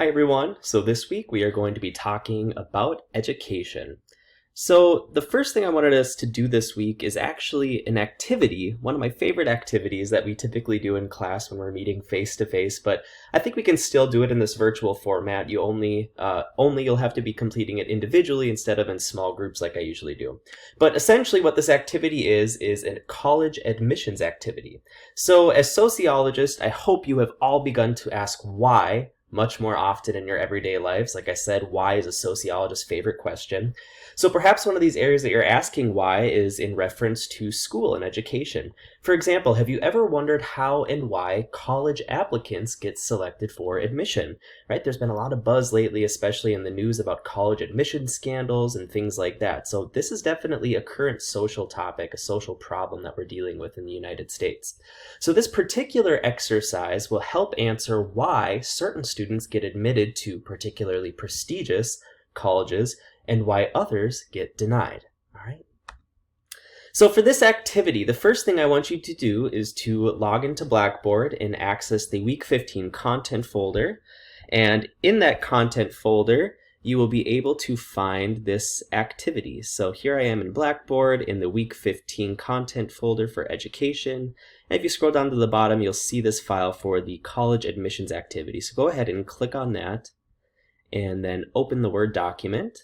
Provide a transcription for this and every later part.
Hi everyone. So this week we are going to be talking about education. So the first thing I wanted us to do this week is actually an activity, one of my favorite activities that we typically do in class when we're meeting face to face, but I think we can still do it in this virtual format. You'll have to be completing it individually instead of in small groups like I usually do. But essentially what this activity is a college admissions activity. So as sociologists, I hope you have all begun to ask why much more often in your everyday lives. Like I said, why is a sociologist's favorite question. So perhaps one of these areas that you're asking why is in reference to school and education. For example, have you ever wondered how and why college applicants get selected for admission? Right? There's been a lot of buzz lately, especially in the news about college admission scandals and things like that. So this is definitely a current social topic, a social problem that we're dealing with in the United States. So this particular exercise will help answer why certain students get admitted to particularly prestigious colleges and why others get denied. All right. So for this activity, the first thing I want you to do is to log into Blackboard and access the Week 15 content folder. And in that content folder, you will be able to find this activity. So here I am in Blackboard in the Week 15 content folder for education. And if you scroll down to the bottom, you'll see this file for the college admissions activity. So go ahead and click on that and then open the Word document.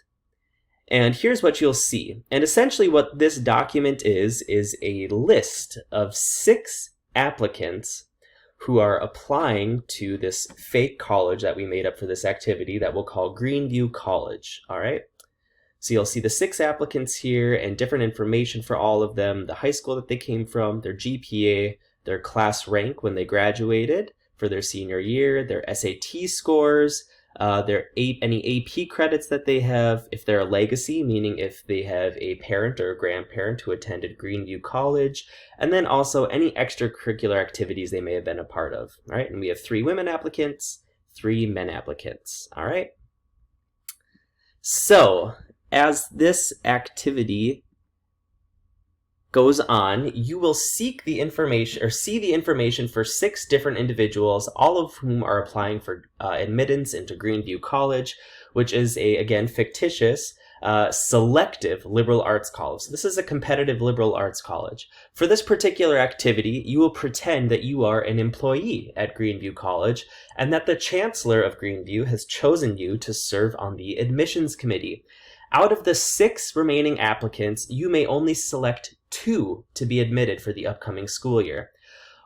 And here's what you'll see. And essentially what this document is a list of 6 applicants who are applying to this fake college that we made up for this activity that we'll call Greenview College. All right. So you'll see the 6 applicants here and different information for all of them, the high school that they came from, their GPA, their class rank when they graduated for their senior year, their SAT scores, any AP credits that they have, if they're a legacy, meaning if they have a parent or a grandparent who attended Greenview College, and then also any extracurricular activities they may have been a part of. All right, and we have 3 women applicants, 3 men applicants. All right. So as this activity goes on, you will seek the information or see the information for 6 different individuals, all of whom are applying for admittance into Greenview College, which is again, fictitious, selective liberal arts college. So this is a competitive liberal arts college. For this particular activity, you will pretend that you are an employee at Greenview College and that the chancellor of Greenview has chosen you to serve on the admissions committee. Out of the 6 remaining applicants, you may only select 2 to be admitted for the upcoming school year.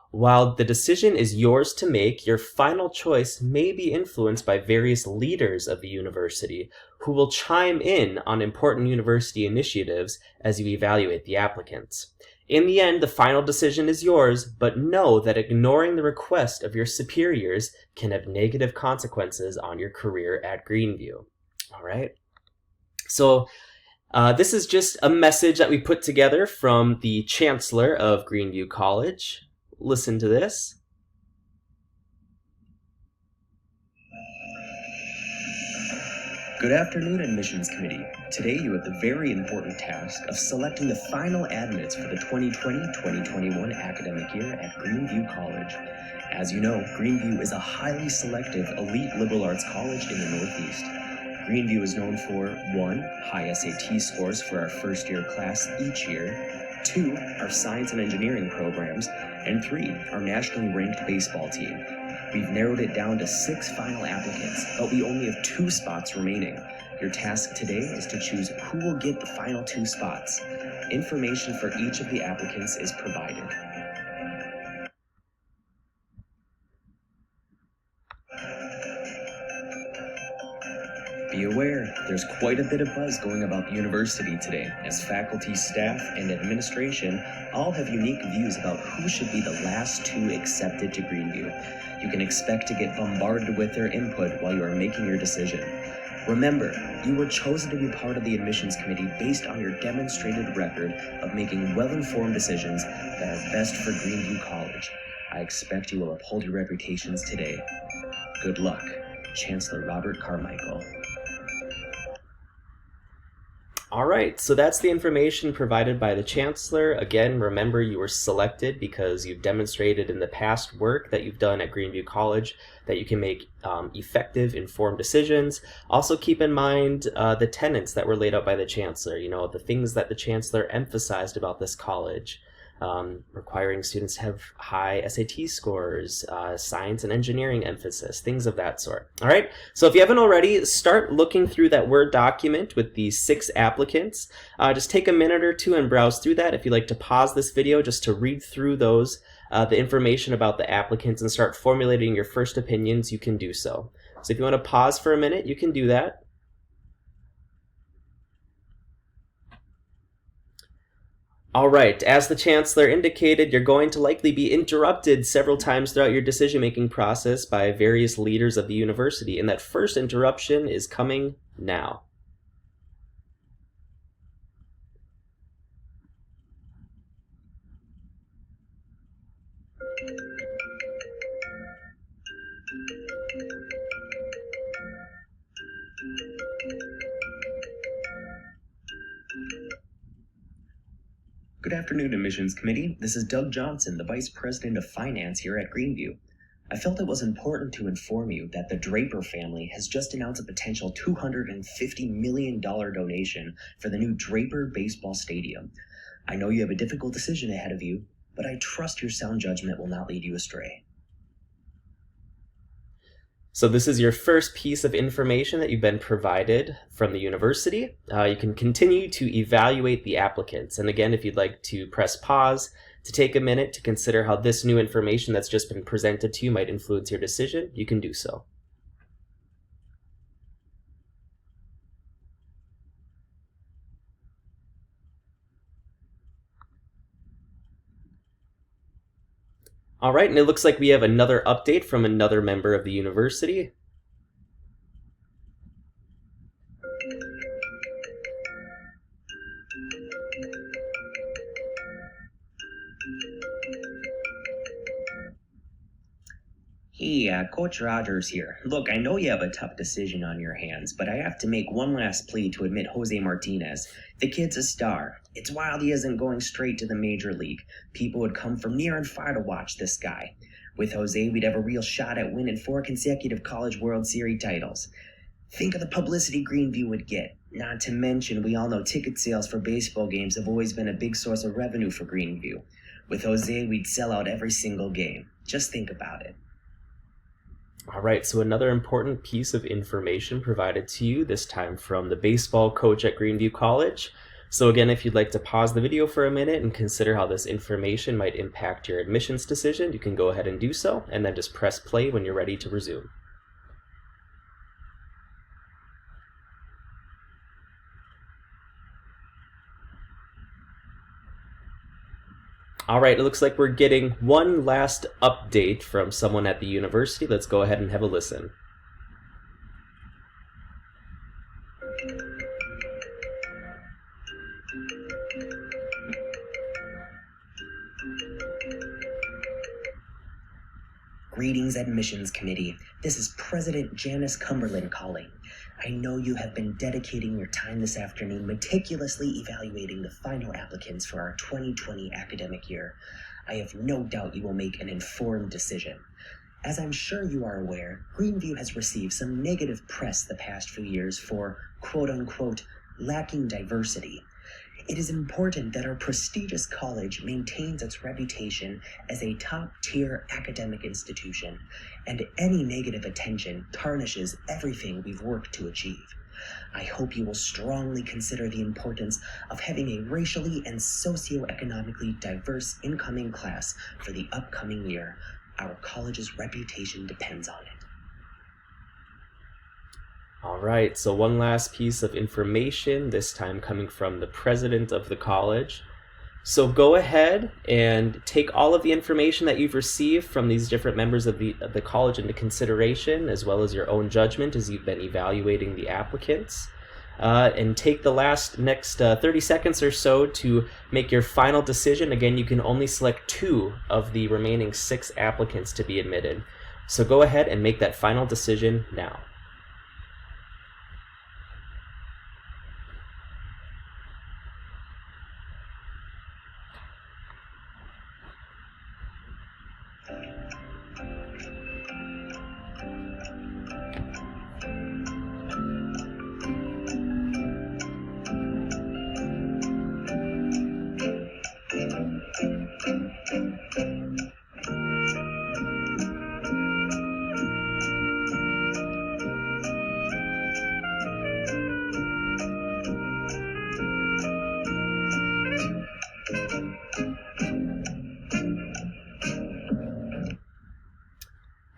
While the decision is yours to make, your final choice may be influenced by various leaders of the university who will chime in on important university initiatives as you evaluate the applicants. In the end, the final decision is yours, but know that ignoring the request of your superiors can have negative consequences on your career at Greenview. All right. So this is just a message that we put together from the chancellor of Greenview College. Listen to this. Good afternoon, Admissions Committee. Today you have the very important task of selecting the final admits for the 2020-2021 academic year at Greenview College. As you know, Greenview is a highly selective elite liberal arts college in the Northeast. Greenview is known for 1. High SAT scores for our first-year class each year, 2. Our science and engineering programs, and 3. Our nationally ranked baseball team. We've narrowed it down to 6 final applicants, but we only have 2 spots remaining. Your task today is to choose who will get the final 2 spots. Information for each of the applicants is provided. Be aware, there's quite a bit of buzz going about the university today, as faculty, staff, and administration all have unique views about who should be the last 2 accepted to Greenview. You can expect to get bombarded with their input while you are making your decision. Remember, you were chosen to be part of the admissions committee based on your demonstrated record of making well-informed decisions that are best for Greenview College. I expect you will uphold your reputations today. Good luck. Chancellor Robert Carmichael. All right, so that's the information provided by the Chancellor. Again, remember you were selected because you've demonstrated in the past work that you've done at Greenview College that you can make effective, informed decisions. Also keep in mind the tenets that were laid out by the Chancellor, the things that the Chancellor emphasized about this college. Requiring students to have high SAT scores, science and engineering emphasis, things of that sort. All right, so if you haven't already, start looking through that Word document with the 6 applicants. Just take a minute or two and browse through that. If you'd like to pause this video just to read through those, the information about the applicants and start formulating your first opinions, you can do so. So if you want to pause for a minute, you can do that. All right, as the Chancellor indicated, you're going to likely be interrupted several times throughout your decision-making process by various leaders of the university, and that first interruption is coming now. Good afternoon, Admissions Committee. This is Doug Johnson, the Vice President of Finance here at Greenview. I felt it was important to inform you that the Draper family has just announced a potential $250 million donation for the new Draper Baseball Stadium. I know you have a difficult decision ahead of you, but I trust your sound judgment will not lead you astray. So this is your first piece of information that you've been provided from the university. You can continue to evaluate the applicants. And again, if you'd like to press pause to take a minute to consider how this new information that's just been presented to you might influence your decision, you can do so. All right, and it looks like we have another update from another member of the university. Hey, Coach Rogers here. Look, I know you have a tough decision on your hands, but I have to make one last plea to admit Jose Martinez. The kid's a star. It's wild he isn't going straight to the major league. People would come from near and far to watch this guy. With Jose, we'd have a real shot at winning 4 consecutive College World Series titles. Think of the publicity Greenview would get. Not to mention, we all know ticket sales for baseball games have always been a big source of revenue for Greenview. With Jose, we'd sell out every single game. Just think about it. All right, so another important piece of information provided to you, this time from the baseball coach at Greenview College. So again, if you'd like to pause the video for a minute and consider how this information might impact your admissions decision, you can go ahead and do so, and then just press play when you're ready to resume. All right, it looks like we're getting one last update from someone at the university. Let's go ahead and have a listen. Greetings, Admissions Committee. This is President Janice Cumberland calling. I know you have been dedicating your time this afternoon meticulously evaluating the final applicants for our 2020 academic year. I have no doubt you will make an informed decision. As I'm sure you are aware, Greenview has received some negative press the past few years for, quote-unquote, lacking diversity. It is important that our prestigious college maintains its reputation as a top-tier academic institution, and any negative attention tarnishes everything we've worked to achieve. I hope you will strongly consider the importance of having a racially and socioeconomically diverse incoming class for the upcoming year. Our college's reputation depends on it. All right, so one last piece of information, this time coming from the president of the college. So go ahead and take all of the information that you've received from these different members of the college into consideration, as well as your own judgment as you've been evaluating the applicants. And take the next 30 seconds or so to make your final decision. Again, you can only select 2 of the remaining 6 applicants to be admitted. So go ahead and make that final decision now.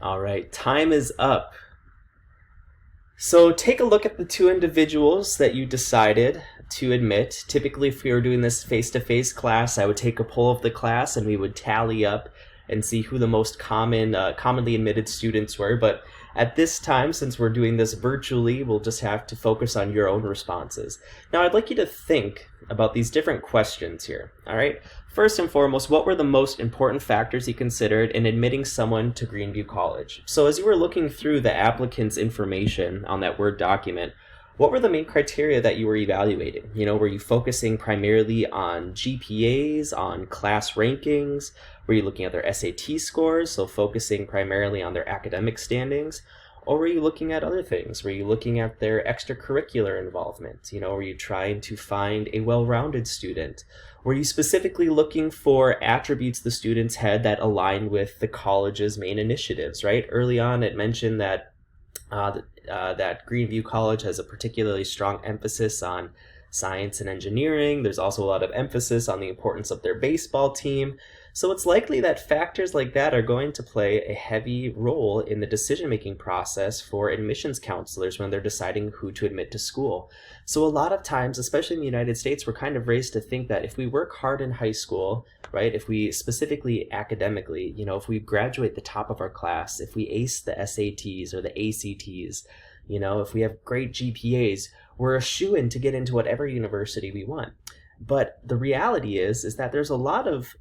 All right, time is up. So take a look at the two individuals that you decided to admit. Typically, if we were doing this face-to-face class, I would take a poll of the class and we would tally up and see who the most commonly admitted students were. But at this time, since we're doing this virtually, we'll just have to focus on your own responses. Now, I'd like you to think about these different questions here, all right? First and foremost, what were the most important factors you considered in admitting someone to Greenview College? So as you were looking through the applicant's information on that Word document, what were the main criteria that you were evaluating? Were you focusing primarily on GPAs, on class rankings? Were you looking at their SAT scores, so focusing primarily on their academic standings? Or were you looking at other things? Were you looking at their extracurricular involvement? Were you trying to find a well-rounded student? Were you specifically looking for attributes the students had that aligned with the college's main initiatives, right? Early on, it mentioned that that Greenview College has a particularly strong emphasis on science and engineering. There's also a lot of emphasis on the importance of their baseball team. So it's likely that factors like that are going to play a heavy role in the decision-making process for admissions counselors when they're deciding who to admit to school. So a lot of times, especially in the United States, we're kind of raised to think that if we work hard in high school, right, if we specifically academically, if we graduate the top of our class, if we ace the SATs or the ACTs, if we have great GPAs, we're a shoo-in to get into whatever university we want. But the reality is that there's a lot of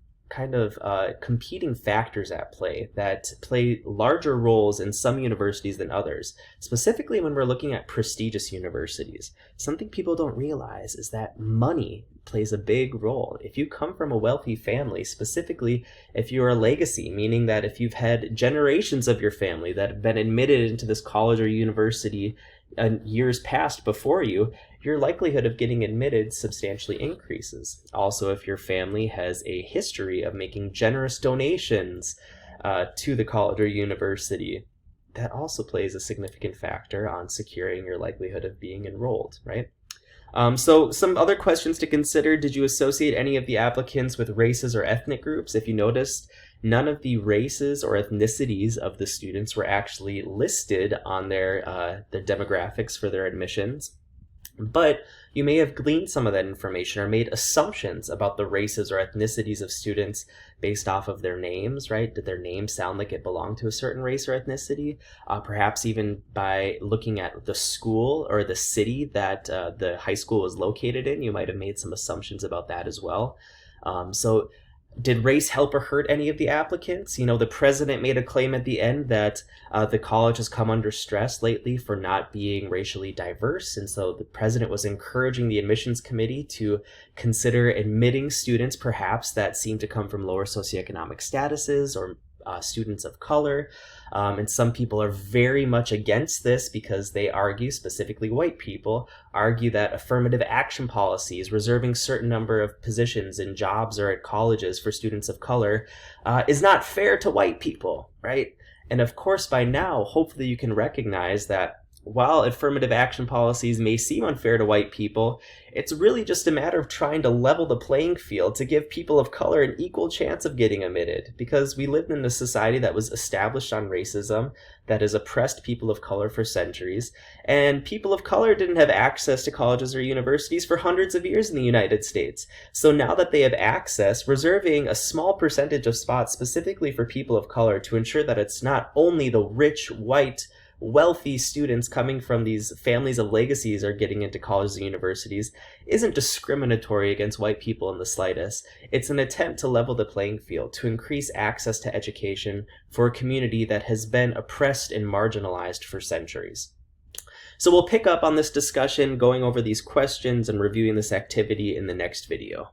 competing factors at play that play larger roles in some universities than others, specifically when we're looking at prestigious universities. Something people don't realize is that money plays a big role. If you come from a wealthy family, specifically if you're a legacy, meaning that if you've had generations of your family that have been admitted into this college or university years past before you, your likelihood of getting admitted substantially increases. Also, if your family has a history of making generous donations to the college or university, that also plays a significant factor on securing your likelihood of being enrolled, right? So some other questions to consider. Did you associate any of the applicants with races or ethnic groups? If you noticed, none of the races or ethnicities of the students were actually listed on their demographics for their admissions. But you may have gleaned some of that information or made assumptions about the races or ethnicities of students based off of their names, right? Did their name sound like it belonged to a certain race or ethnicity? Perhaps even by looking at the school or the city that the high school was located in, you might have made some assumptions about that as well. So did race help or hurt any of the applicants? The president made a claim at the end that the college has come under stress lately for not being racially diverse. And so the president was encouraging the admissions committee to consider admitting students perhaps that seem to come from lower socioeconomic statuses or students of color. And some people are very much against this because they argue, specifically white people, argue that affirmative action policies reserving certain number of positions in jobs or at colleges for students of color is not fair to white people, right? And of course, by now, hopefully you can recognize that while affirmative action policies may seem unfair to white people, it's really just a matter of trying to level the playing field to give people of color an equal chance of getting admitted, because we lived in a society that was established on racism, that has oppressed people of color for centuries, and people of color didn't have access to colleges or universities for hundreds of years in the United States. So now that they have access, reserving a small percentage of spots specifically for people of color to ensure that it's not only the rich, white, wealthy students coming from these families of legacies are getting into colleges and universities isn't discriminatory against white people in the slightest. It's an attempt to level the playing field, to increase access to education for a community that has been oppressed and marginalized for centuries. So we'll pick up on this discussion, going over these questions and reviewing this activity in the next video.